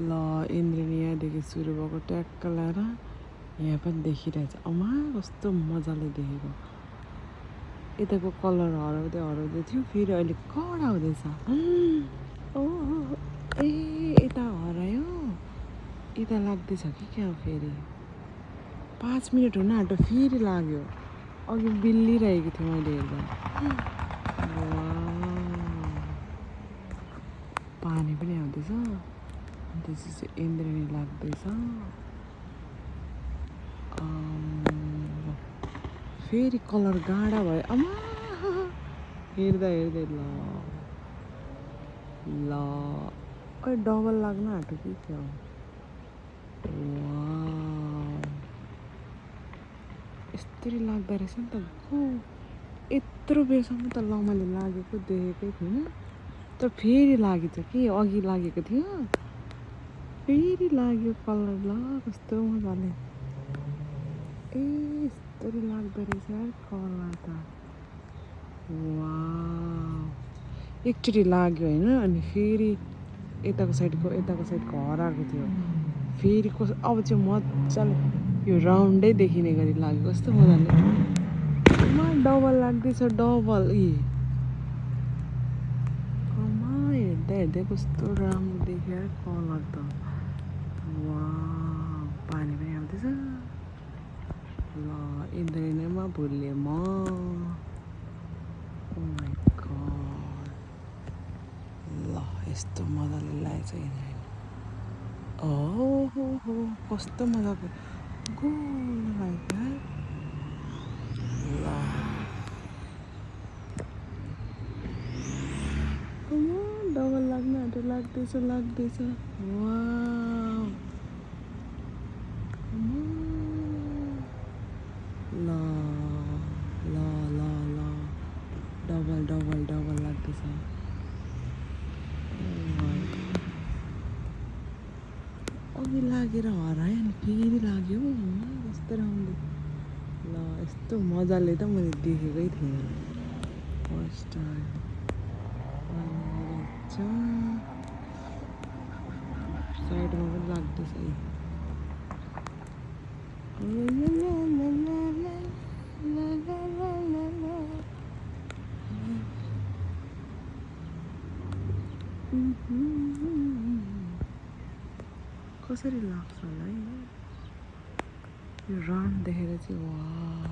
ल इन्द्रेणी यहाँदेखि सुरु भएको ट्याक्क लाएर यहाँ पनि देखिरहेछ। अमा कस्तो मजाले देखेको। यताको कलर हराउँदै थियो, फेरि अहिले कडा हुँदैछ। ओ ए यता हरायो, यता लाग्दैछ कि क्या फेरि। 5 मिनट हुन आँट्यो, फेरि लाग्यो। अघि बिल्लिरहेको थियो मैले हेर्दा। पानी पनि आउँदैछ, त्यसपछि इन्द्रेणी लाग्दैछ। फेरि कलर गाढा भयो। अमा हेर्दा हेर्दै ल डबल लाग्न आँट्यो कि क्या हो। यस्तरी लाग्दो रहेछ नि त। यत्रो बेरसम्म त मैले लागेको देखेकै थिइनँ, तर फेरि लागेछ कि। अघि लागेको थियो, फेरि लाग्यो कलर। ल कस्तो मजाले यस्तरी लाग्दो रहेछ कलर त। एकचोटि लाग्यो होइन, अनि फेरि यताको साइडको हराएको थियो। फेरि अब चाहिँ मजाले यो राउन्डै देखिने गरी लाग्यो। कस्तो मजाले डबल लाग्दैछ, डबल। हेर्दा हेर्दै कस्तो राम्रो देखियो कलर त। पानी पनि आउँदैछ। ल इन्द्रेणीमा भुल्यो म। ओ माई गड, ल यस्तो मजाले लागेछ इन्द्रेणी। ओहो कस्तो मजाको गोल लाग्यो। ल डबल लाग्न आँट्यो, लाग्दैछ। डबल लाग्दैछ। अघि लागेर हरायो, अनि फेरि लाग्यो। कस्तो राम्रो। ल यस्तो मजाले त मैले देखेकै थिइनँ फर्स्ट टाइम। साइडमा पनि लाग्दैछ। कसरी लाग्छ होला है यो राउन्ड देखेर चाहिँ।